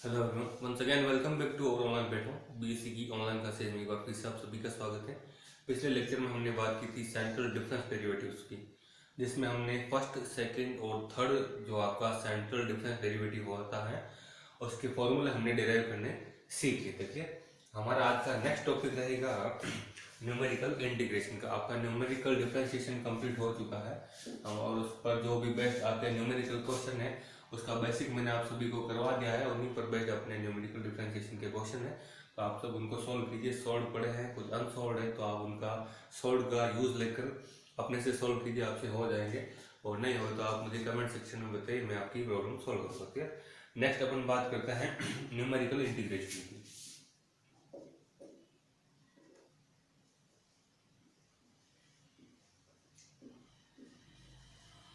Hello once again welcome back to our online platform BSc की online classes में एक बार फिर से आप सभी का स्वागत है। पिछले लेक्चर में हमने बात की थी सेंट्रल डिफरेंस डेरिवेटिव्स की, जिसमें हमने फर्स्ट, सेकंड और थर्ड जो आपका सेंट्रल डिफरेंस डेरिवेटिव होता है उसके फॉर्मूले हमने डिराइव करने सीख लिए थे। हमारा आज का नेक्स्ट टॉपिक रहेगा न्यूमेरिकल इंटीग्रेशन का। आपका न्यूमेरिकल डिफरेंशिएशन कंप्लीट हो चुका है और उस पर जो भी बेस्ट आपके न्यूमेरिकल क्वेश्चन है उसका बेसिक मैंने आप सभी को करवा दिया है। उन्हीं पर बेस्ड अपने न्यूमेरिकल डिफरेंशिएशन के क्वेश्चन है, तो आप सब उनको सॉल्व कीजिए। सॉल्व पड़े हैं, कुछ अनसॉल्व है तो आप उनका सॉल्व का यूज लेकर अपने से सॉल्व कीजिए, आपसे हो जाएंगे। और नहीं हो तो आप मुझे कमेंट सेक्शन में बताइए, मैं आपकी प्रॉब्लम सॉल्व कर सकती है। नेक्स्ट अपन बात करते हैं न्यूमेरिकल इंटीग्रेशन की।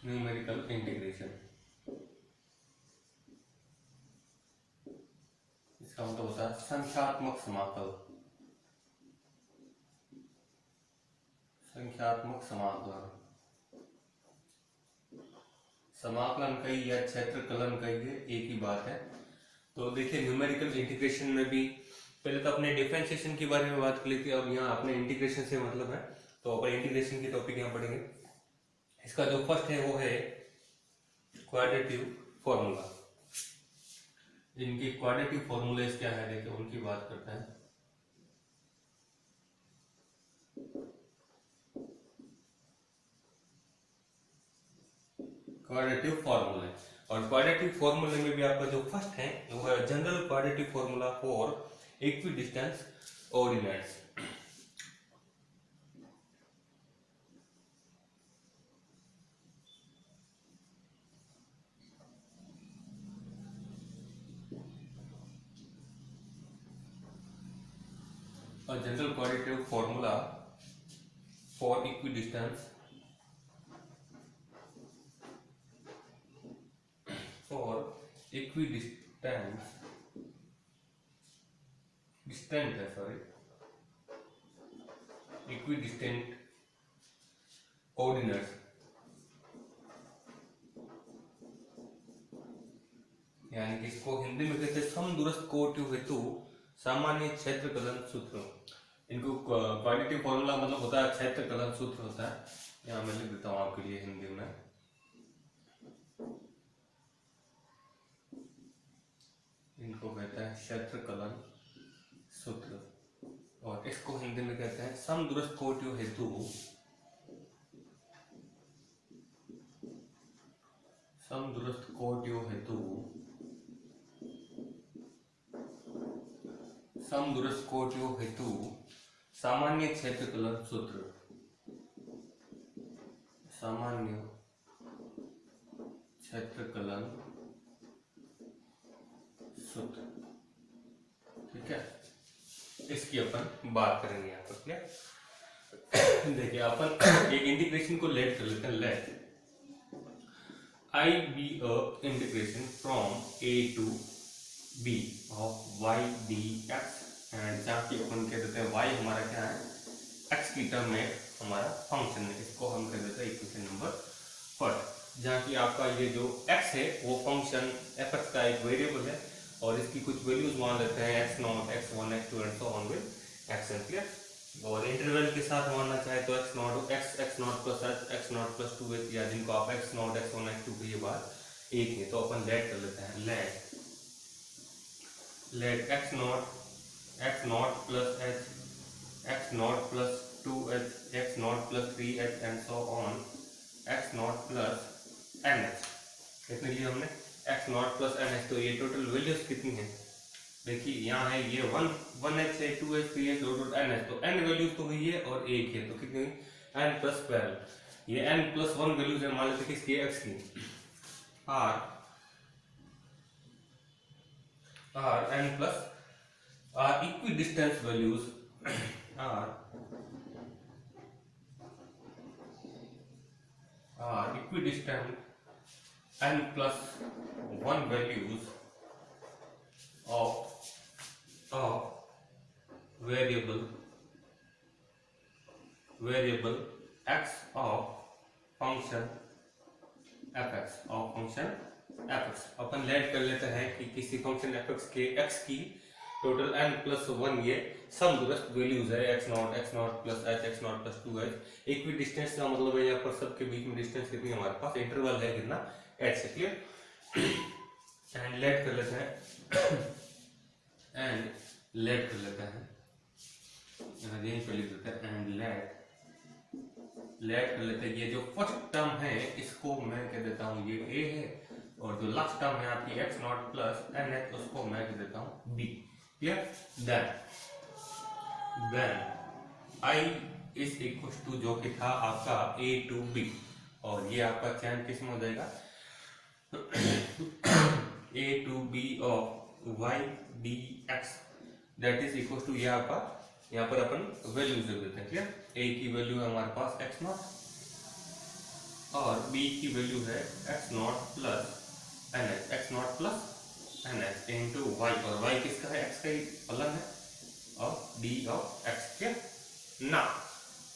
न्यूमेरिकल इंटीग्रेशन इसका मतलब होता है संख्यात्मक समाकल। संख्यात्मक समाकलन, समाकलन कही या क्षेत्रकलन कही है, एक ही बात है। तो देखिए न्यूमेरिकल इंटीग्रेशन में भी पहले तो अपने डिफरेंशिएशन के बारे में बात कर ली थी, और यहाँ अपने इंटीग्रेशन से मतलब है, तो अपन इंटीग्रेशन की टॉपिक यहाँ पढ़ेंगे। इसका जो फर्स्ट है वो है क्वाड्रेटिव फॉर्मूला। इनके क्वाड्रेटिव फॉर्मूले क्या है, देखिए उनकी बात करते हैं। क्वाड्रेटिव फॉर्मूले, और क्वाड्रेटिव फॉर्मूले में भी आपका जो फर्स्ट है वो है general quadrature formula for equidistance ordinates. और general quadrature formula for equidistance equidistant ordinates, यानी कि इसको हिंदी में कहते हैं समदूरस्थ कोटियों हेतु सामान्य क्षेत्रकलन सूत्र। इनको क्वाड्रेटिव फॉर्मूला मतलब होता है क्षेत्रकलन सूत्र होता है। यहाँ मैं लिख देता हूँ आपके लिए हिंदी में। इनको कहते हैं क्षेत्रकलन सूत्र, और इसको हिंदी में कहते हैं समदूरस्थ कोटियों हेतु समदूरस्थ कोटियों हेतु समदूरस्थ कोटियों हेतु सामान्य क्षेत्रकलन सूत्र। सामान्य क्षेत्रकलन सूत्र, ठीक है। इसकी अपन बात करेंगे यहाँ पर। क्या देखिए अपन एक इंटीग्रेशन को लेट कर लेते हैं। Let I be a integration from a to b of y dx, and जहाँ की अपन कह देते हैं y हमारा क्या है, x की टर्म में हमारा फंक्शन है, इसको हम कह देते हैं इक्वेशन नंबर फर्स्ट। जहाँ की आपका ये जो x है वो फंक्शन f(x) का एक वेरिएबल है, और इसकी कुछ वैल्यूज मान लेते हैं x0, x1, x2 and so on with xn, clear. और इंटरवल के साथ मानना चाहे तो x0 plus h, x0 plus 2h, या जिनको आप x0, x1, x2 की ये बात एक है, तो अपन लेट कर लेते हैं। Let x0 plus h, x0 plus 2h, x0 plus 3h and so on x0 plus nh। कितने लिए हमने x0 प्लस nh, तो ये टोटल वैल्यूज कितनी है, देखिए यहाँ है ये 1h है, 2h, 3h डॉट nh, तो n वैल्यूज तो हुई है और एक है, तो कितनी n प्लस 12। ये n प्लस 1 वैल्यूज है, मान लेते हैं किसकी, x की। r n plus r equidistance values r equidistant n plus 1 values of variable x of function fx, of function F अपन लेट कर लेते हैं कि किसी फंक्शन एफ के एक्स की टोटल n प्लस 1 ये सम दूरस्थ वैल्यूज है x not plus h x not plus 2h। Equidistance का मतलब है यहाँ पर सबके बीच में डिस्टेंस कितनी है हमारे पास, इंटरवल है कितना h से, क्लियर। एंड लेट कर लेते हैं यहीं पे लिख देते हैं एंड लेट कर लेते हैं। ये जो फर्स्ट टर्म है इसको मैं कह देता हूँ ये a है, और जो लास्ट टर्म है आपकी x नॉट प्लस nh उसको मैं कह देता हूँ b, clear. Then i is equal to जो कि था आपका a टू b, और ये आपका चैन किस में हो जाएगा a to b of y dx, that is equal to ये आपका यहाँ पर अपन वैल्यूज दे देते हैं, क्लियर। a की वैल्यू है हमारे पास x नॉट और b की वैल्यू है x not plus nh into y, और y किसका है, x का ही फलन है, और d ऑफ x, क्लियर ना।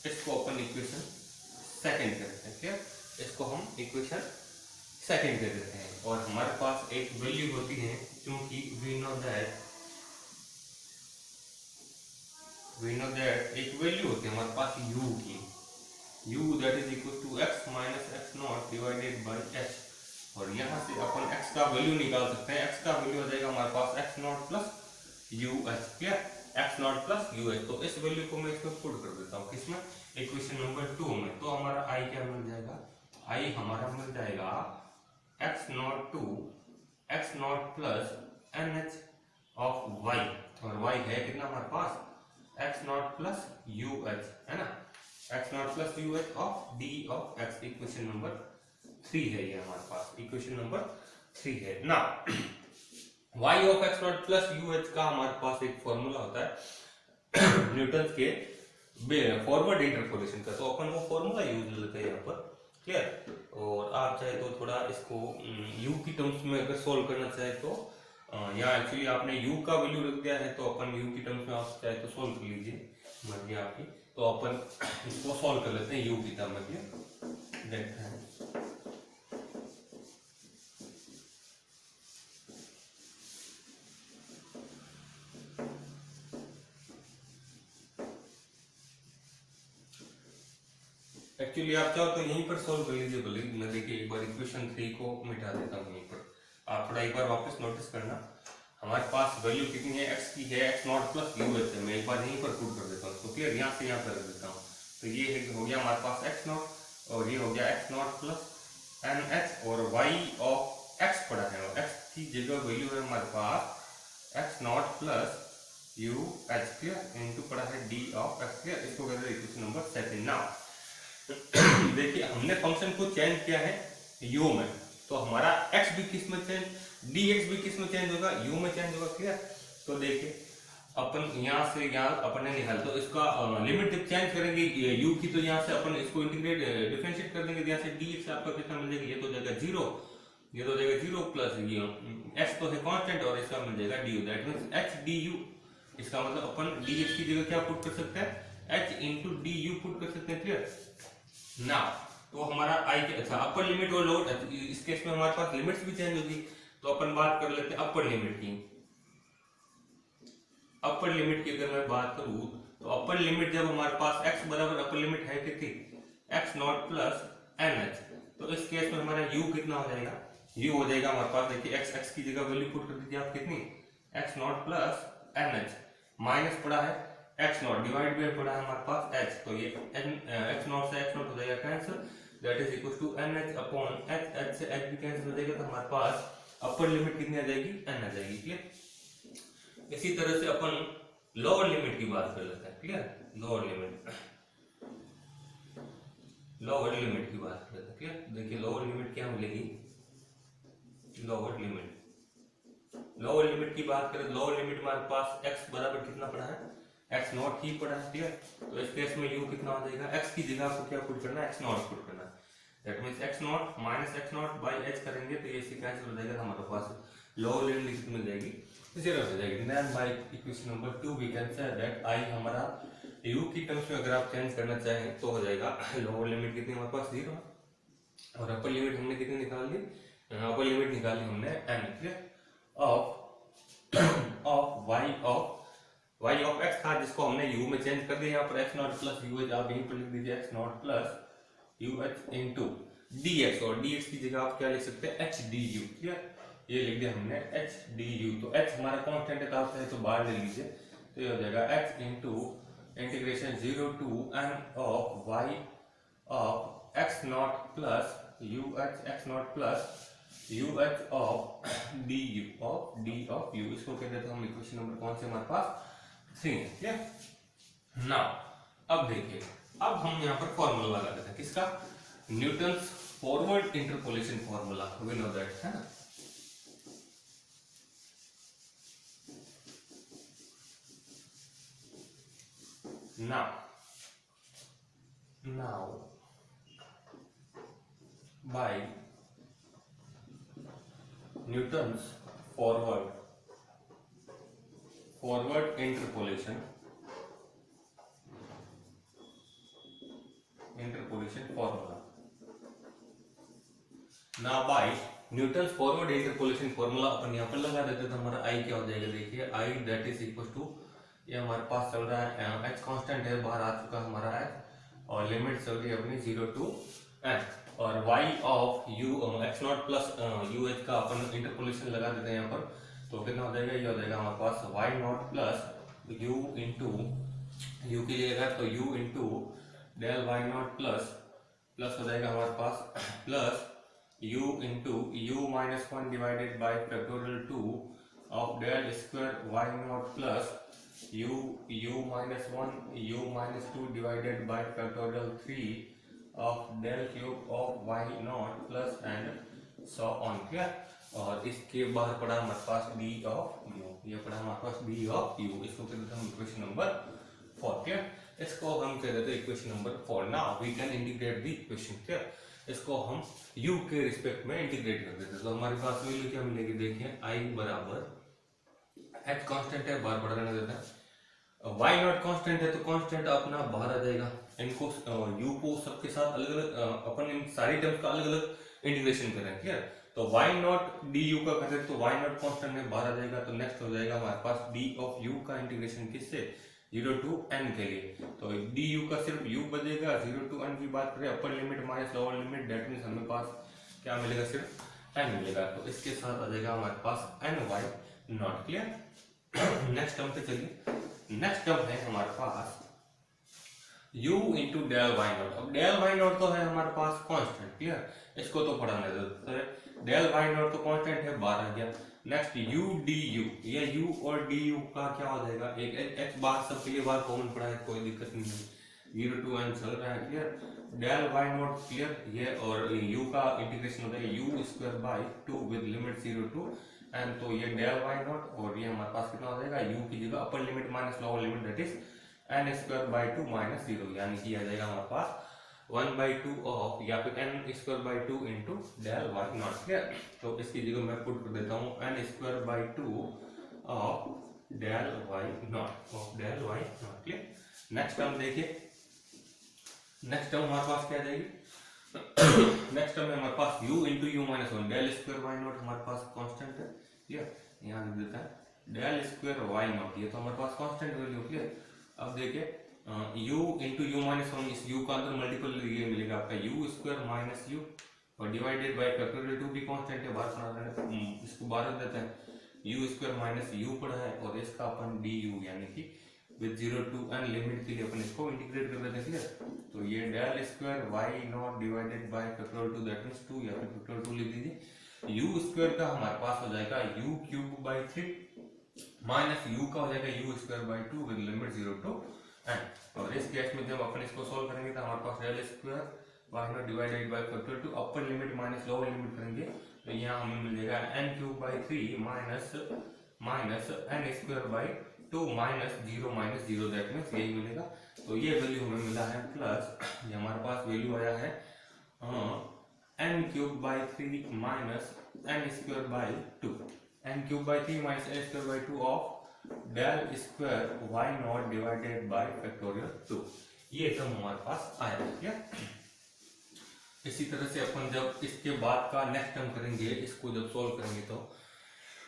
इसको अपन इक्वेशन सेकंड करते हैं, क्लियर। इसको हम इक्वेशन सेकंड कर देते हैं, और हमारे पास एक वैल्यू होती है, क्योंकि वी नो दैट एक वैल्यू होती है हमारे पास u की, u that is equal to x minus X naught divided by h, और यहाँ से अपन x का वैल्यू निकाल सकते हैं। x का वैल्यू हो जाएगा हमारे पास x not plus uh, clear, x not plus uh। तो इस वैल्यू को मैं इसमें पुट कर देता हूँ, किसमें, इक्वेशन नंबर 2 में। तो हमारा i क्या मिल जाएगा, i हमारा मिल जाएगा x not plus nh of y, और y है कितना हमारे पास x नॉट प्लस uh है ना, x not plus uh of d of x, equation number 3 है ये हमारे पास, इक्वेशन नंबर 3 है ना। y of x not plus uh का हमारे पास एक फॉर्मूला होता है न्यूटन के फॉरवर्ड इंटरपोलेशन का, तो अपन वो फॉर्मूला यूज लेते हैं यहाँ पर, क्लियर। और आप चाहे तो थोड़ा इसको u की टर्म्स में अगर सोल्व करना चाहे तो यहाँ एक्चुअली आपने u का वैल्यू रख दिया है, तो अपन u की टर्म्स में आप चाहे तो सोल्व कर लीजिए, मर्जी आपकी। तो अपन इसको सोल्व कर लेते हैं u की टर्म में, देखते हैं। एक्चुअली आप चाहो तो यहीं पर सोल्व कर लीजिए, भले मैं देखिए एक बार इक्वेशन 3 को मिटा देता हूँ यहीं पर, आप थोड़ा एक बार वापस नोटिस करना। हमारे पास वैल्यू कितनी है, x की है x नॉट प्लस u है, मैं एक बार यहीं पर पुट कर देता हूँ, तो क्लियर, यहाँ से यहाँ पर रख देता हूँ। तो ये है हो गया हमारे पास x नॉट, और ये हो गया x नॉट प्लस nh, और y ऑफ x पड़ा है, और x की जगह वैल्यू है हमारे पास x not plus uh, clear, into पड़ा है d ऑफ x, क्लियर। इसको कहते हैं इक्वेशन नंबर 7 ना। देखिए हमने फंक्शन को चेंज किया है u में, तो हमारा x भी किस में चेंज, dx भी किस में चेंज होगा, u में चेंज होगा, क्लियर। तो देखिए अपन यहाँ से यहाँ अपन ने निकाल, तो इसका लिमिट जब चेंज करेंगे u की, तो यहाँ से अपन इसको इंटीग्रेट डिफरेंशिएट कर देंगे, यहाँ से dx आपका कितना मिल जाएगा, ये तो हो जाएगा 0, ये तो हो जाएगा 0 प्लस ये x तो है कांस्टेंट, और इसका मिल जाएगा du, that means h du। इसका मतलब अपन dx की जगह क्या पुट कर सकते हैं, h इंटू du पुट कर सकते हैं, क्लियर ना। तो हमारा i के, अच्छा अपर लिमिट और लोअर, इस केस में हमारे पास लिमिट्स भी चेंज होगी, तो अपन बात कर लेते हैं अपर लिमिट की। अपर लिमिट की अगर मैं बात करूं, तो अपर लिमिट जब हमारे पास x बराबर अपर लिमिट है कितनी, x नॉट प्लस nh, तो इस केस में हमारा u कितना हो जाएगा, u हो जाएगा हमारे पास, देखिए x की जगह वैल्यू पुट कर दीजिए आप, कितनी, x not plus nh, minus पड़ा है x नॉट, डिवाइड बाय पड़ा है हमारे पास h, तो ये x नॉट से x नॉट हो जाएगा cancel, that is equal to nh upon h से h भी कैंसिल हो जाएगा, तो हमारे पास अपर लिमिट कितनी आ जाएगी, n आ जाएगी, क्लियर। इसी तरह से अपन लोअर लिमिट की बात कर लेते हैं, क्लियर। लोअर लिमिट की बात कर लेते हैं, क्लियर। देखिए लोअर लिमिट क्या मिलेगी, लोअर लिमिट की बात करें, लोअर लिमिट हमारे पास x बराबर कितना पड़ा है, x नॉट ही पड़ा है, क्लियर। तो इस केस में u कितना हो जाएगा, x की जगह आपको क्या पुट करना है, x नॉट पुट करना है, that means x naught minus x naught by h करेंगे, तो ये कैंसिल हो जाएगा, हमारे पास लोअर लिमिट मिल जाएगी, 0 हो जाएगी। Then by equation number 2 we can say that i हमारा u की टर्म्स में अगर आप चेंज करना चाहें तो हो जाएगा, लोअर लिमिट कितनी हमारे पास 0 है, और अपर लिमिट हमने कितनी निकाल ली, अपर लिमिट निकाली हमने n clear of y of x था, जिसको हमने u में चेंज कर दिया। यहाँ पर x not plus U H आप यहीं पर लिख दीजिए, x not plus U H into dx, और dx की जगह आप क्या लिख सकते हैं, एच डी यू क्लियर, ये लिख दिया हमने एच डी यू। तो x हमारा कांस्टेंट है तो आप तो बाहर ले लीजिए, तो ये हो जाएगा x into integration 0 to n of y of x not plus U H, x not plus U H of D U of U. इसको कहते हैं हम इक्वेशन नंबर कौन से हमारे पास 3 है क्लियर। नाउ अब देखिए, अब हम यहाँ पर फॉर्मूला लगा देते हैं किसका, Newton's forward interpolation formula, we know that है ना। Now by Newton's forward interpolation formula. Now by Newton's forward interpolation formula अपन यहाँ पर लगा देते तो हमारा I क्या हो जाएगा, देखिए I that is equal to, ये हमारे पास चल रहा है h कांस्टेंट है, बाहर आ चुका हमारा h, और लिमिट चल रही है अपनी 0 टू n, और y of u x not plus U H का अपन इंटरपोलेशन लगा देते हैं यहाँ पर, तो कितना हो जाएगा, ये हो जाएगा हमारे पास y not plus u into u की जगह तो u into del y not plus हो जाएगा हमारे पास plus u into u minus 1 divided by factorial 2 of del square y not plus u minus 1 u minus 2 divided by factorial 3 of del cube of y not plus and so on clear. और इसके बाहर पड़ा हमारे पास d of u, ये पड़ा हमारे पास d of u, इसको कहते हैं हम इक्वेशन नंबर 4 क्लियर, इसको हम कह देते हैं equation number 4। Now we can integrate the equation clear, इसको हम u के रिस्पेक्ट में इंटीग्रेट कर देते हैं, तो हमारे पास वैल्यू क्या मिलेगी, देखिए i बराबर h कांस्टेंट है, बार बार रहने देते हैं, y नॉट कांस्टेंट है तो कांस्टेंट अपना बाहर आ जाएगा, इनको u को सबके साथ अलग अलग अपन इन सारी टर्म्स का अलग अलग इंटीग्रेशन करें क्लियर, तो y नॉट du का करें तो y नॉट कांस्टेंट में बाहर आ जाएगा, तो नेक्स्ट हो जाएगा हमारे पास d ऑफ u का इंटीग्रेशन किससे 0 टू n के लिए, तो du का सिर्फ u बचेगा, 0 टू n की बात करें अपर limit minus lower limit, that means हमें पास क्या मिलेगा, सिर्फ n मिलेगा, तो इसके साथ आ जाएगा हमारे पास ny naught clear. Next term पे चलिए, नेक्स्ट टर्म है हमारे पास u into del Y naught. अब डेल वाई नॉट तो है हमारे पास कांस्टेंट क्लियर, इसको तो पढ़ाने देते हैं, डेल वाई नॉट तो कांस्टेंट है, बाहर आ गया। नेक्स्ट u डी यू, ये u और डी यू का क्या हो जाएगा, एक h बार सबके लिए बार कॉमन पड़ा है, कोई दिक्कत नहीं है, 0 टू n चल रहा है clear. Del Y naught clear, ये और u का इंटीग्रेशन हो जाएगा u square by 2 with limit 0 to n, तो ये डेल वाई नॉट, और ये हमारे पास कितना हो जाएगा, u की जगह अपर limit minus lower limit that is n square by 2 minus 0, यानी कि आ जाएगा हमारे पास 1/2 ऑफ या फिर n square by 2 into del Y naught clear, तो इसकी जगह मैं पुट कर देता हूँ n square by 2 of del Y naught clear. Next term देखिए, नेक्स्ट टर्म हमारे पास क्या आ जाएगी, नेक्स्ट टर्म है हमारे पास u into U minus 1, del square Y naught हमारे पास कांस्टेंट है क्लियर, यहाँ लिख देता है डेल स्क्वायर वाई नॉट, ये तो हमारे पास कांस्टेंट वैल्यू क्लियर। अब देखिए u इंटू यू माइनस 1, इस u का अंदर मल्टीपल ये मिलेगा आपका u स्क्वायर माइनस u और डिवाइडेड बाई फैक्टोरियल 2 भी कांस्टेंट है, बाहर पढ़ा रहे हैं, इसको बाहर देते हैं, u स्क्वायर माइनस u पड़ा है और इसका अपन du यानी कि विद 0 टू n लिमिट के लिए अपन इसको इंटीग्रेट कर देते हैं क्लियर, तो ये del square Y not divided by factorial 2 that means 2 या फिर फैक्टोरियल 2 लिख दीजिए, u स्क्वायर का हमारे पास हो जाएगा u cube by 3 minus u का हो जाएगा u square by 2 with limit 0 to n, और इस केस में जब अपन इसको सॉल्व करेंगे तो हमारे पास del square Y not divided by factorial 2 upper limit minus lower limit करेंगे, तो यहाँ हमें मिल जाएगा n cube by 3 minus n square by 2 minus 0 that means यही मिलेगा, तो ये वैल्यू हमें मिला है प्लस ये हमारे पास वैल्यू आया है n cube by 3 minus n square by 2, n cube by 3 minus n square by 2 of del square Y not divided by factorial 2, ये टर्म हमारे पास आया है क्या। इसी तरह से अपन जब इसके बाद का नेक्स्ट टर्म करेंगे, इसको जब सोल्व करेंगे तो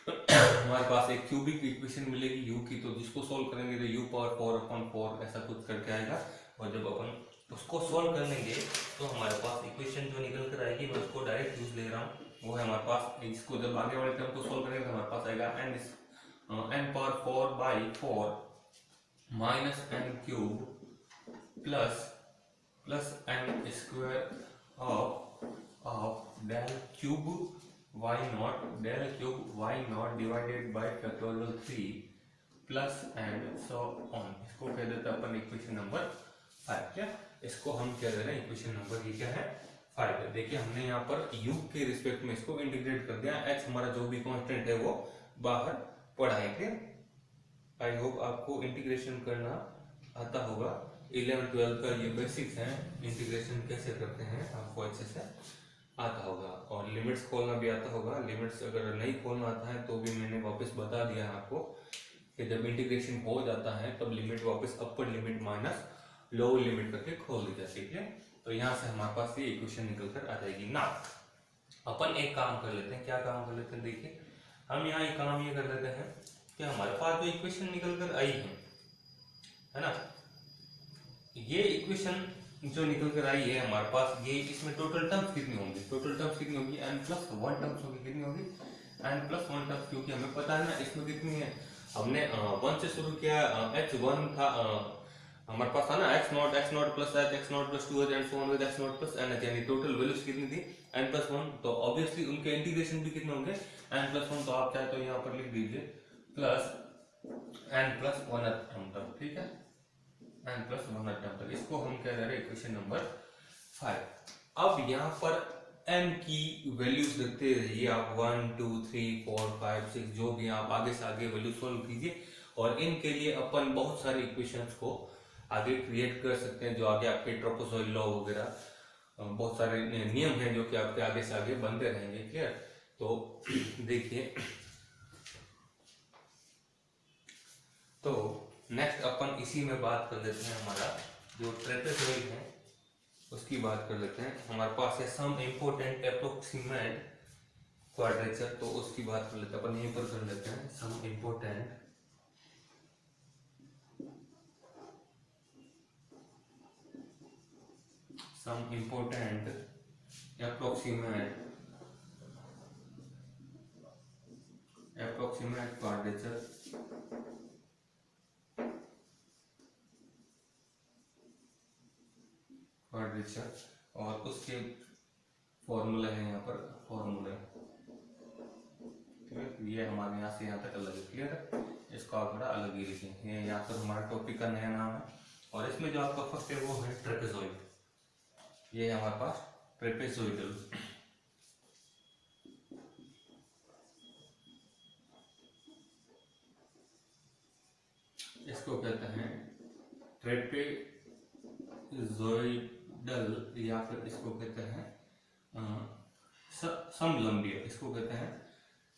हमारे पास एक क्यूबिक इक्वेशन मिलेगी u की, तो जिसको सोल्व करेंगे तो u पावर 4/4 ऐसा कुछ करके आएगा। और जब अपन उसको सोल्व कर लेंगे तो हमारे पास इक्वेशन जो निकल कर आएगी, मैं उसको डायरेक्ट यूज ले रहा हूँ, वो है हमारे पास, इसको जब आगे वाले टर्म को सोल्व करेंगे तो हमारे पास आएगा n power 4/4 minus n cube plus n square of del cube y naught divided by factorial 3 plus and so on. इसको कह देते हैं अपन इक्वेशन नंबर 5। क्या इसको हम कह दे रहे हैं इक्वेशन नंबर, ये क्या है 5 है। देखिए हमने यहाँ पर u के रिस्पेक्ट में इसको इंटीग्रेट कर दिया, x हमारा जो भी कांस्टेंट है वो बाहर पड़ा है। क्लियर, आई होप आपको इंटीग्रेशन करना आता होगा। 11-12 का ये बेसिक्स है, इंटीग्रेशन कैसे करते हैं आपको अच्छे से आता होगा, और लिमिट्स खोलना भी आता होगा। लिमिट्स अगर नहीं खोलना आता है तो भी मैंने वापस बता दिया है आपको कि जब इंटीग्रेशन हो जाता है तब लिमिट वापस अपर लिमिट माइनस लोअर लिमिट करके खोल दी जाती है। तो यहाँ से हमारे पास ये इक्वेशन निकल कर आ जाएगी ना। अपन एक काम कर लेते हैं, क्या काम कर लेते हैं, देखिए हम यहाँ एक काम ये कर लेते हैं कि हमारे पास जो इक्वेशन निकल कर आई है ना, ये इक्वेशन जो निकल कर आई है हमारे पास, ये इसमें टोटल टर्म्स कितनी होंगी, टोटल टर्म्स कितनी होगी n+1 टर्म्स होगी। कितनी होगी n+1 टर्म्स, क्योंकि हमें पता है ना इसमें कितनी है। हमने 1 से शुरू किया, h1 था, हमारे पास था ना x0 plus h, x0 plus 2h and so on with x0 plus nh, यानी टोटल वैल्यूज कितनी थी n+1। तो ऑब्वियसली उनके इंटीग्रेशन भी कितने होंगे n+1। तो आप चाहे तो यहाँ पर लिख दीजिए प्लस n+1 टर्म तक, ठीक है, n+1 टर्म तक। इसको हम कह रहे हैं इक्वेशन नंबर 5। अब यहाँ पर n की वैल्यूज रखते रहिए आप, 1 2 3 4 5 6 जो भी आप आगे से आगे वैल्यू सोल्व कीजिए, और इनके लिए अपन बहुत सारे इक्वेशंस को आगे क्रिएट कर सकते हैं, जो आगे आपके ट्रोपोसॉइल लॉ वगैरह बहुत सारे नियम हैं जो कि आपके आगे से आगे बनते रहेंगे। क्लियर, तो देखिए, तो नेक्स्ट अपन इसी में बात कर लेते हैं, हमारा जो ट्रेपेजॉइड है उसकी बात कर लेते हैं। हमारे पास है सम इम्पोर्टेंट अप्रोक्सीमेट क्वाड्रेचर, तो उसकी बात कर लेते हैं अपन, यहीं पर कर लेते हैं सम इम्पोर्टेंट अप्रोक्सीमेट क्वाड्रेचर, और उसके फॉर्मूला है यहाँ पर, फॉर्मूला ये हमारे यहाँ से यहाँ तक अलग है। क्लियर है, इसको आप थोड़ा अलग ही लिखें, ये यहाँ पर हमारा टॉपिक का नया नाम है। और इसमें जो आपका फर्स्ट है वो है ट्रेपेजॉइड, ये है हमारे पास ट्रेपेजॉइडल। इसको कहते हैं ट्रेपेजॉइडल, या फिर इसको कहते हैं समलंबीय, इसको कहते हैं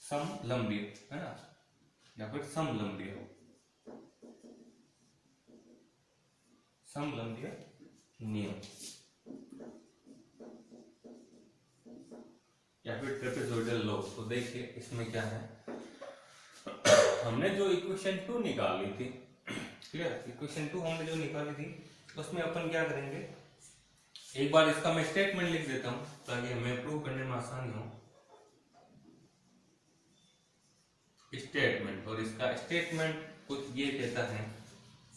समलंबीय, है ना, या फिर समलंबीय नियम, या फिर ट्रेपेजॉइडल लॉ। तो देखिए इसमें क्या है, हमने जो इक्वेशन 2 निकाली थी, क्लियर, इक्वेशन 2 हमने जो निकाली थी उसमें अपन क्या करेंगे, एक बार इसका मैं स्टेटमेंट लिख देता हूं ताकि हमें प्रूव करने में आसानी हो। स्टेटमेंट, और इसका स्टेटमेंट कुछ ये कहता है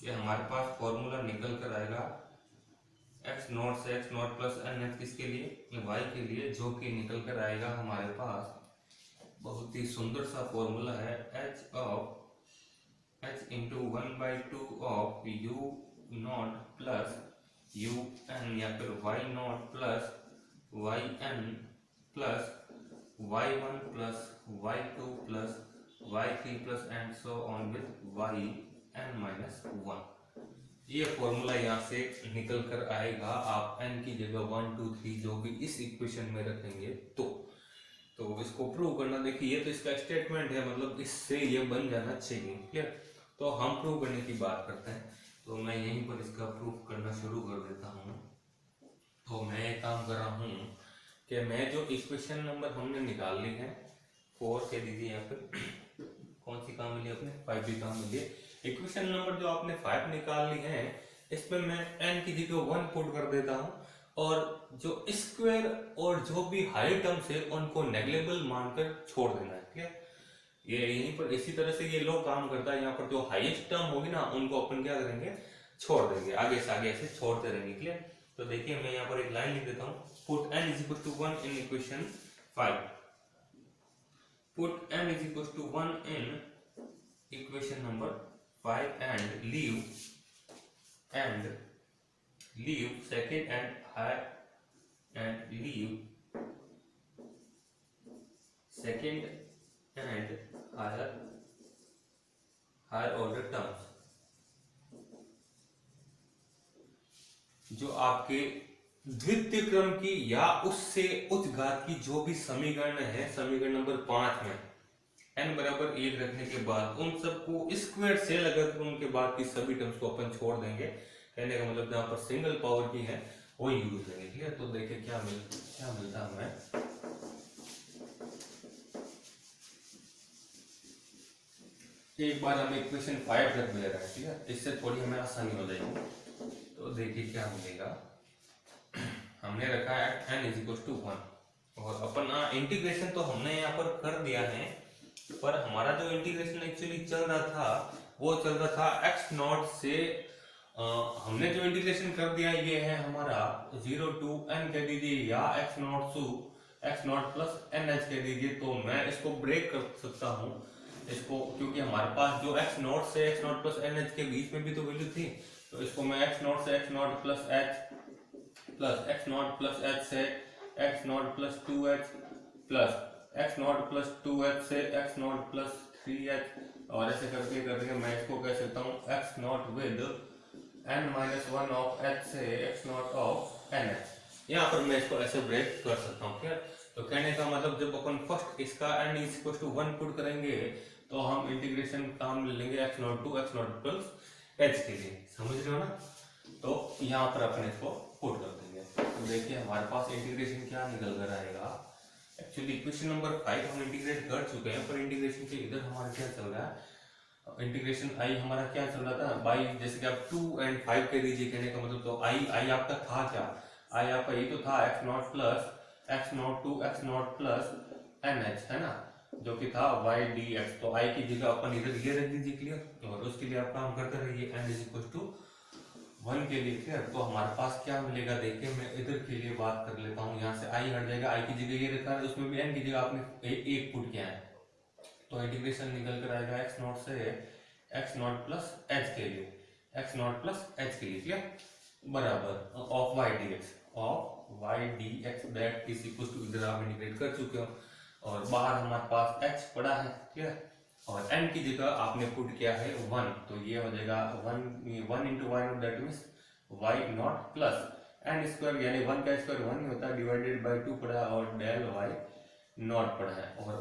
कि हमारे पास फॉर्मूला निकल कर आएगा x0 से x0 प्लस n किसके लिए, y के लिए, जो कि निकल कर आएगा हमारे पास बहुत ही सुंदर सा फॉर्मूला है h into 1/2 of u0 plus un, या फिर y0 plus yn plus y1 plus y2 plus y3 plus and so on with yn-1। ये फॉर्मूला यहाँ से निकल कर आएगा। आप n की जगह 1 2 3 जो भी इस इक्वेशन में रखेंगे तो इसको प्रूव करना। देखिए ये तो इसका स्टेटमेंट है, मतलब इससे ये बन जाना चाहिए। क्लियर, तो हम प्रूव करने की बात करते हैं, तो मैं यहीं पर इसका प्रूफ करना शुरू कर देता हूँ। तो मैं एक काम कर रहा हूँ कि मैं जो इक्वेशन नंबर हमने निकाल ली है 4 कह दीजिए, या फिर कौन सी काम मिली अपने 5 भी काम मिली है। इक्वेशन नंबर जो आपने 5 निकाल ली है इसमें मैं n की जगह 1 पुट कर देता हूँ, और जो स्क्वायर और जो भी हाई टर्म्स है उनको नेग्लेबल मानकर छोड़ देना है। ठीक है, ये यहीं पर इसी तरह से ये लो काम करता है। यहाँ पर जो हाईएस्ट टर्म होगी ना उनको अपन क्या करेंगे, छोड़ देंगे, आगे से छोड़ते रहेंगे। क्लियर, तो देखिए मैं यहाँ पर एक लाइन लिख देता हूँ, put n is equal to 1 in equation 5, put n is equal to 1 in equation number 5 and leave second and higher order terms, जो आपके द्वितीय क्रम की या उससे उच्च घात की जो भी समीकरण है, समीकरण नंबर 5 में n बराबर 1 रखने के बाद उन सबको स्क्वायर से लगाकर उनके बाद की सभी टर्म्स को अपन छोड़ देंगे। कहने का मतलब जहां पर सिंगल पावर की है वो यूज करेंगे। ठीक है, तो देखिए क्या मिलता है हमें। एक बार हम इक्वेशन 5 रख ले रहे हैं, ठीक है, इससे थोड़ी हमें आसानी हो जाएगी। तो देखिए क्या मिलेगा, हमने रखा है n इज इक्वल टू 1, और अपन इंटीग्रेशन तो हमने यहाँ पर कर दिया है, पर हमारा जो इंटीग्रेशन एक्चुअली चल रहा था वो चल रहा था x नॉट से, हमने जो इंटीग्रेशन कर दिया ये है हमारा 0 टू n कह दीजिए, या x नॉट प्लस nh कह दीजिए। तो मैं इसको ब्रेक कर सकता हूँ इसको, क्योंकि हमारे पास जो x नॉट से x नॉट प्लस nh के बीच में भी तो वैल्यू थी, तो इसको मैं x नॉट से x not plus h plus x not plus h से x not plus 2h plus x not plus 2h से x नॉट प्लस 3h, और ऐसे करके मैं इसको कह सकता हूँ x not with n minus 1 of h से x नॉट ऑफ nh। यहाँ पर मैं इसको ऐसे ब्रेक कर सकता हूँ। क्या, तो कहने का मतलब जब अपन फर्स्ट इसका n is equal to 1 put करेंगे तो हम इंटीग्रेशन काम ले लेंगे x not to x not plus h के लिए, समझ रहे हो ना। तो यहाँ पर अपन इसको पुट कर देंगे। तो देखिए हमारे पास इंटीग्रेशन क्या निकल कर आएगा। एक्चुअली इक्वेशन नंबर 5 हम इंटीग्रेट कर चुके हैं, पर इंटीग्रेशन के इधर हमारा क्या चल रहा है, इंटीग्रेशन आई हमारा क्या चल रहा था बाई, जैसे कि आप 2 एंड 5 कह दीजिए। कहने का मतलब तो आई आपका था क्या, आई आपका ये तो था x not plus x not to x not plus nh, है ना, जो कि था y dx। तो आई की जगह अपन इधर ये रख दीजिए। क्लियर, और उसके लिए आप काम करते रहिए n इज इक्वल टू 1 के लिए। क्लियर, तो हमारे पास क्या मिलेगा, देखिए मैं इधर के लिए बात कर लेता हूँ, यहाँ से आई हट जाएगा, आई की जगह ये रखा है, उसमें भी n की जगह आपने एक पुट किया है, तो इंटीग्रेशन निकल कर आएगा x नॉट से x नॉट प्लस h के लिए, x नॉट प्लस h के लिए, क्लियर, बराबर of y dx, that is equal to, इधर आप इंटीग्रेट कर चुके हो, और बाहर हमारे पास h पड़ा है। क्लियर, और n की जगह आपने पुट किया है 1, तो ये हो जाएगा 1 into Y naught, that means Y naught plus n square, यानी 1 का स्क्वायर 1 ही होता है, डिवाइडेड बाई 2 पड़ा है, और डेल वाई नॉट पड़ा है। और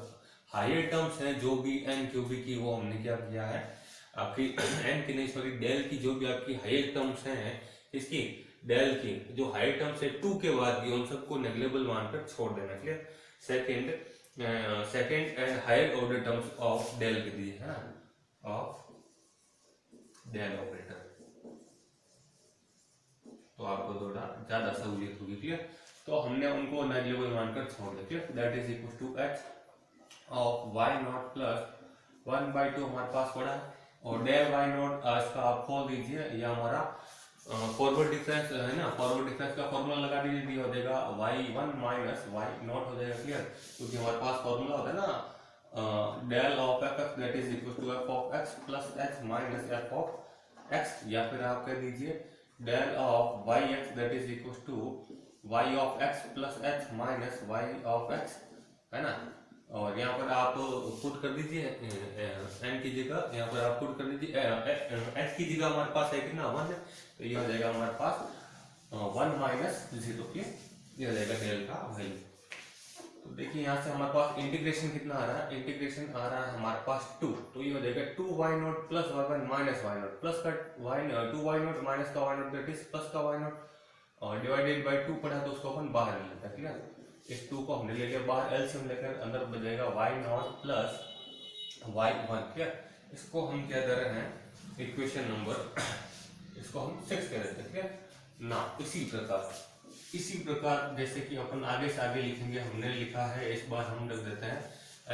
हायर टर्म्स हैं जो भी n क्यूबिक की, वो हमने क्या किया है आपकी n की नहीं सॉरी डेल की, जो भी आपकी हायर टर्म्स हैं इसकी डेल की जो हायर टर्म्स है 2 के बाद की, उन सबको नेग्लेबल मानकर छोड़ देना। Clear, second and higher order terms of del के दिए है ना, ऑफ डेल ऑपरेटर, तो आपको थोड़ा ज्यादा सहूलियत होगी। क्लियर, तो हमने उनको नेग्लेबल मानकर छोड़ दिया। That is equal to h of y not plus 1/2 हमारे पास पड़ा है, और डेल y नॉट इसका आप खोल दीजिए, यह हमारा फॉरवर्ड डिफरेंस है ना, फॉरवर्ड डिफरेंस का फॉर्मूला लगा दीजिए, हो जाएगा y1 माइनस y नॉट हो जाएगा। क्लियर, क्योंकि हमारे पास फॉर्मूला होता है ना del of fx that is equal to f of x plus h minus f of x, या फिर आप कह दीजिए del of yx that is equal to y of x plus h minus y of x, है ना। और यहाँ पर आप पुट कर दीजिए n की जगह, यहाँ पर आप पुट कर दीजिए h की जगह हमारे पास है कितना 1 है, तो ये हो जाएगा हमारे पास 1 माइनस 0, ये हो जाएगा डेल का वैल्यू। तो देखिए यहाँ से हमारे पास इंटीग्रेशन कितना आ रहा है, इंटीग्रेशन आ रहा है हमारे पास 2, तो ये हो जाएगा 2y not plus y1 minus y not, plus का y 2y नॉट माइनस का y not that is plus का y नॉट, और डिवाइडेड बाई 2 पढ़ा तो उसको अपन बाहर ले लेते हैं, क्लियर। इस 2 को हमने ले लिया बाहर, एलसीएम लेकर अंदर बचेगा y0 प्लस y1, क्लियर। इसको हम क्या दे रहे हैं, इक्वेशन नंबर, इसको हम 6 कह देते हैं, क्लियर ना। इसी प्रकार जैसे कि अपन आगे से आगे लिखेंगे, हमने लिखा है इस बार हम रख देते हैं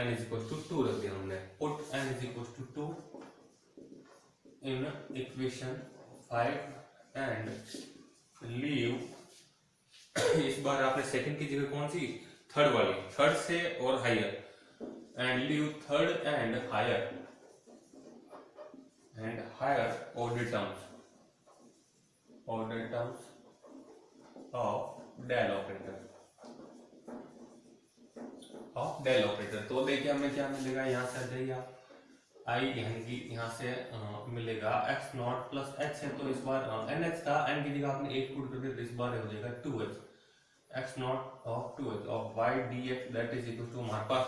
n इज इक्वल टू 2 रख दिया हमने, put n is equal to 2 in equation 5 and leave, इस बार आपने सेकंड की जगह कौन सी, थर्ड वाली, थर्ड से और higher, and leave third and higher order terms of del operator. तो देखिए हमें क्या मिलेगा, यहाँ से आ जाइए आई, यानी कि यहाँ से मिलेगा x नॉट प्लस h है, तो इस बार nh था, n की जगह आपने 8 पुट कर दिया, तो इस बार हो जाएगा 2h, x not of 2h of y dx that is equal to, हमारे पास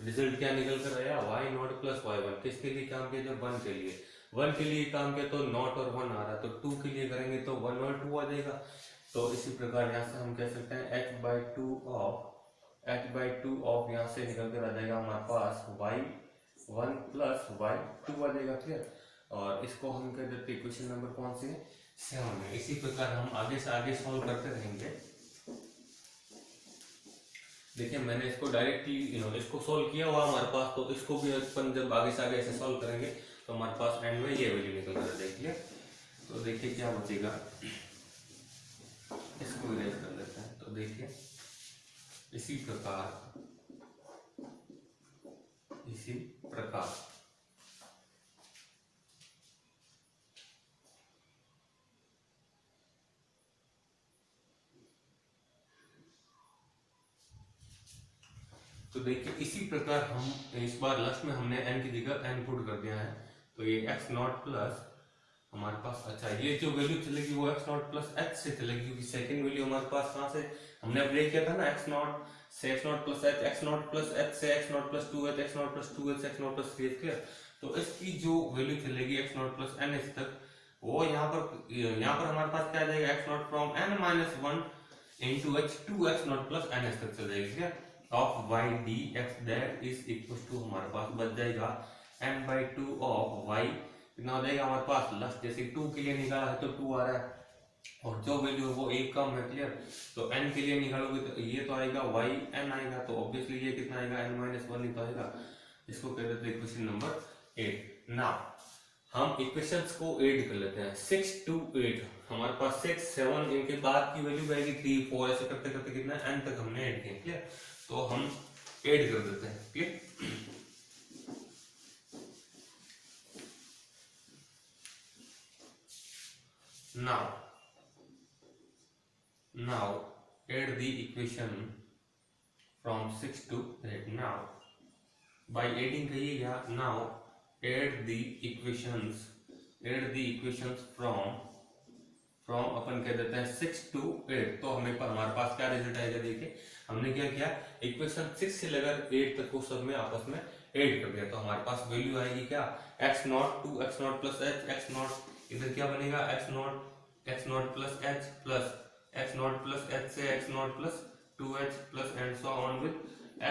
रिजल्ट क्या निकल कर आया, y नॉट प्लस y1। किसके लिए काम किया, जब 1 के लिए, 1 के लिए काम किया तो नॉट और 1 आ रहा, तो 2 के लिए करेंगे तो 1 और 2 आ जाएगा। तो इसी प्रकार यहाँ से हम कह सकते हैं h/2 ऑफ यहाँ से निकल कर आ जाएगा हमारे पास y1 प्लस y2 आ जाएगा, क्लियर। और इसको हम कह देते हैं क्वेश्चन नंबर कौन सी है, 7 में। इसी प्रकार हम आगे से आगे सॉल्व करते रहेंगे। देखिए मैंने इसको डायरेक्टली इसको सॉल्व किया हुआ हमारे पास, तो इसको भी अपन जब आगे से आगे ऐसे सॉल्व करेंगे तो हमारे पास एंड में ये वैल्यू निकल कर देखिए। तो देखिए क्या बचेगा, इसको इरेज कर लेते हैं। तो देखिए इसी प्रकार तो देखिए इसी प्रकार हम इस बार लास्ट में हमने n की जगह n पुट कर दिया है, तो ये x नॉट प्लस हमारे पास, अच्छा ये जो वैल्यू चलेगी वो x नॉट प्लस h से चलेगी, क्योंकि सेकंड वैल्यू हमारे पास कहाँ से हमने अपडेट किया था ना, x नॉट से x not plus h, x not plus h से x not plus 2h, x not plus 2h, x not plus 3h, clear. तो इसकी जो वैल्यू चलेगी x नॉट प्लस nh तक, वो यहाँ पर हमारे पास क्या आ जाएगा, x not from n minus 1 into h to x not plus nh तक चल जाएगी, clear. Of y dx that is equal to हमारे पास बच जाएगा n/2 ऑफ y, कितना हो जाएगा हमारे पास, लास्ट जैसे 2 के लिए निकाला है तो 2 आ रहा है, और जो वैल्यू है वो एक कम है, क्लियर। तो n के लिए निकालोगे तो ये तो आएगा y n आएगा, तो ऑब्वियसली ये कितना आएगा, n-1 ही तो आएगा। इसको कह देते हैं इक्वेशन नंबर 8। नाउ हम इक्वेशंस को ऐड कर लेते हैं, 6 to 8 हमारे पास 6 7 इनके बाद की वैल्यू आएगी 3 4, ऐसे करते करते कितना n तक हमने ऐड किया, क्लियर। तो हम ऐड कर देते हैं, clear. now add the equation from 6 to 8। now by adding कहिएगा, now add the equations from अपन कह देते हैं 6 to 8। तो हमारे पास क्या रिजल्ट आएगा, देखिए हमने क्या किया, इक्वेशन 6 से लेकर 8 तक को सब में आपस में ऐड कर दिया, तो हमारे पास वैल्यू आएगी क्या, x not to x not plus h, x not इधर क्या बनेगा, x not plus h plus x not plus h से x not plus 2h plus and so on with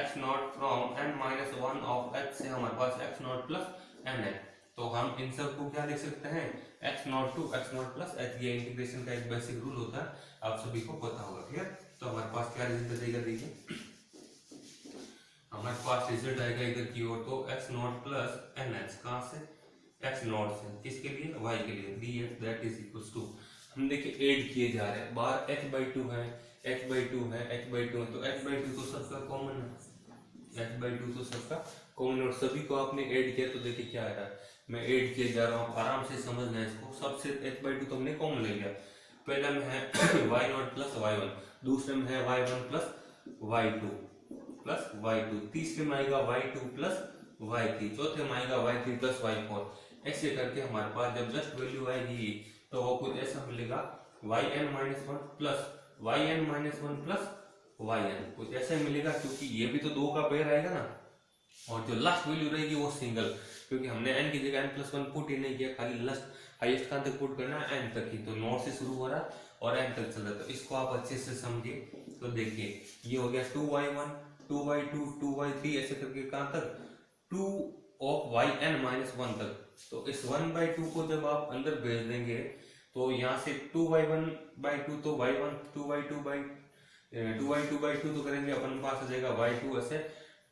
x not from n minus 1 of h से हमारे पास x not plus n है। तो हम इन सब को क्या लिख सकते हैं, x not to x not plus h, ये इंटीग्रेशन का एक बेसिक रूल होता है, आप सभी को पता होगा, क्लियर। तो हमारे पास क्या रिजल्ट आएगा, देखिए हमारे पास रिजल्ट आएगा इधर की ओर, तो x नॉट प्लस nh, कहाँ से, x नॉट से, किसके लिए, y के लिए, dx that is equals to, हम देखिए ऐड किए जा रहे हैं, बाहर h/2 है, h/2 है, h/2 है, तो h/2 तो सबका कॉमन है, h/2 तो सबका कॉमन, और सभी को आपने ऐड किया, तो देखिए क्या आ रहा है, मैं ऐड किए जा रहा हूँ, आराम से समझना है इसको। सबसे h/2 तो हमने कॉमन ले लिया, पहला में है y नॉट प्लस y1, दूसरे में है y1 प्लस y2, तीसरे में आएगा y2 प्लस y3, चौथे में आएगा y3 प्लस y4, ऐसे करके हमारे पास जब जस्ट वैल्यू आएगी तो वो कुछ ऐसा मिलेगा, yn-1 plus yn-1 plus yn, कुछ ऐसा मिलेगा, क्योंकि ये भी तो 2 का पेयर आएगा ना, और जो लास्ट वैल्यू रहेगी वो सिंगल, क्योंकि हमने n की जगह n+1 पुट ही नहीं किया, खाली लास्ट हाईएस्ट कहां तक पुट करना है, n तक ही, तो नॉट से शुरू हो रहा है और n तक चल रहा है। तो इसको आप अच्छे से समझिए। तो देखिए ये हो गया 2y1 2y2 2y3 ऐसे करके कहाँ तक 2 ऑफ yn माइनस 1 तक। तो इस 1/2 को जब आप अंदर भेज देंगे तो यहाँ से 2y1/2 तो y1 2y2/2 तो करेंगे अपन पास आ जाएगा y2 ऐसे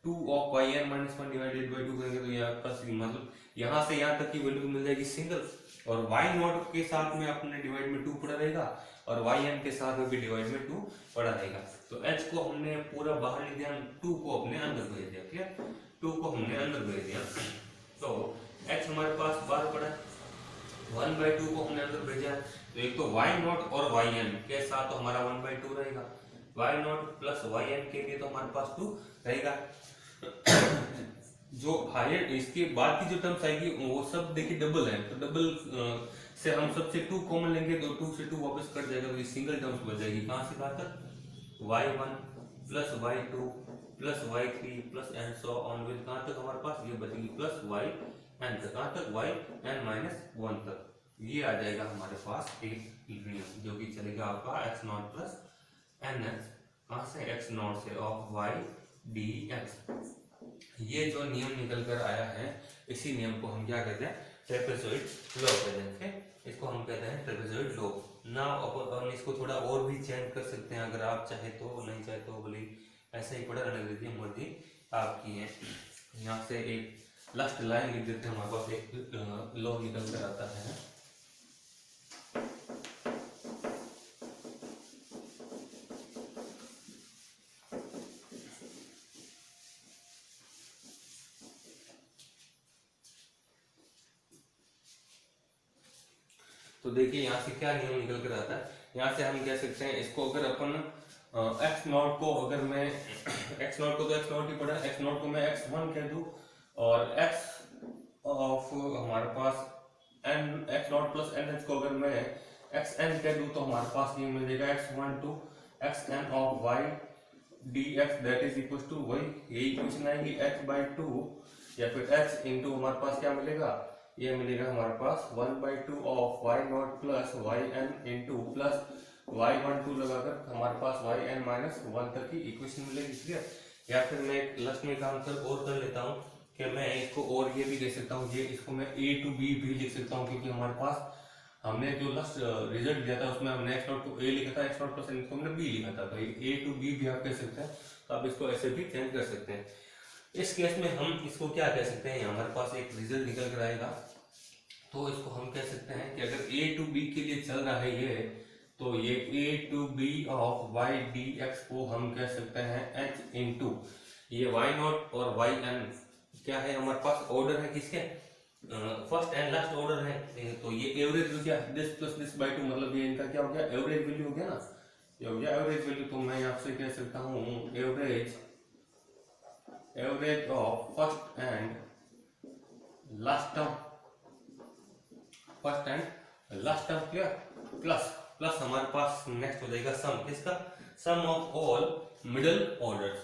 2 of yn minus 1 divided by 2 करेंगे तो यहाँ पास मतलब यहाँ से यहाँ तक की वैल्यू मिल जाएगी सिंगल। और y नॉट के साथ में अपने डिवाइड में 2 पड़ा रहेगा और yn के साथ में भी डिवाइड में 2 पड़ा रहेगा। तो h को हमने पूरा बाहर ले दिया, 2 को अपने अंदर भेज दिया। क्लियर, 2 को हमने अंदर भेज दिया। तो h हमारे पास बाहर पड़ा है, 1/2 को हमने अंदर भेजा है। तो एक तो y नॉट और yn के साथ तो हमारा 1/2 रहेगा, y नॉट प्लस yn के लिए तो हमारे पास 2 रहेगा। जो हायर इसके बाद की जो टर्म्स आएगी वो सब देखिए डबल है, तो डबल से हम सबसे 2 कॉमन लेंगे तो 2 से 2 वापस कट जाएगा, तो ये सिंगल टर्म्स बच जाएगी। कहाँ से कहाँ तक y1 plus y2 plus y3 plus and so on with कहाँ तक हमारे पास ये बचेगी प्लस yn तक, कहाँ तक yn माइनस 1 तक। ये आ जाएगा हमारे पास एक नियम जो कि चलेगा आपका x नॉट प्लस nx, कहाँ से x नॉट से ऑफ y dx। ये जो नियम निकल कर आया है इसी नियम को हम क्या कहते हैं ट्रेपेजॉइड लॉ कहते हैं। इसको हम कहते हैं ट्रेपेजॉइड लॉ। ना अपन इसको थोड़ा और भी चेंज कर सकते हैं अगर आप चाहे तो, नहीं चाहे तो बोले ऐसा ही पड़ा रहने देती है, मर्जी आपकी है। यहाँ से एक लास्ट लाइन लिख देते हैं, हमारे पास एक लॉ निकल कर आता है। तो देखिए यहाँ से क्या नियम निकल कर आता है। यहाँ से हम कह सकते हैं इसको अगर अपन x नॉट को अगर मैं x नॉट को तो x नॉट ही पड़ा, x नॉट को मैं x1 कह दूं और x ऑफ हमारे पास x नॉट प्लस nx को अगर मैं xn कह दूं तो हमारे पास ये मिल जाएगा x1 to xn of y dx that is equal to y। ये इक्वेशन आएगी h/2 या फिर h इंटू हमारे पास क्या मिलेगा, ये मिलेगा हमारे पास 1/2 of y not plus yn into plus y12 लगाकर हमारे पास yn माइनस 1 तक की इक्वेशन मिलेगी। क्लियर, या फिर मैं लास्ट में काम और कर लेता हूँ कि मैं इसको और ये भी कह सकता हूँ, ये इसको मैं a to b भी लिख सकता हूँ, क्योंकि हमारे पास हमने जो लास्ट रिजल्ट दिया था उसमें हमने x नॉट को a लिखा था, x नॉट प्लस n को हमने b लिखा था, तो a to b भी आप कह सकते हैं। तो आप इसको ऐसे भी चेंज कर सकते हैं। इस केस में हम इसको क्या कह सकते हैं, हमारे पास एक रिजल्ट निकल कर आएगा तो इसको हम कह सकते हैं कि अगर a to b के लिए चल रहा है ये, तो ये a to b of y dx को हम कह सकते हैं h इंटू ये y नॉट और yn क्या है हमारे पास ऑर्डर है किसके, फर्स्ट एंड लास्ट ऑर्डर है। तो ये एवरेज हो गया दिस प्लस दिस बाय 2, मतलब ये इनका क्या हो गया एवरेज वैल्यू हो गया ना, ये हो गया एवरेज वैल्यू। तो मैं आपसे कह सकता हूँ average of first and last term, first and last term. Clear, plus हमारे पास नेक्स्ट हो जाएगा सम, किसका, सम ऑफ ऑल मिडिल ऑर्डर्स।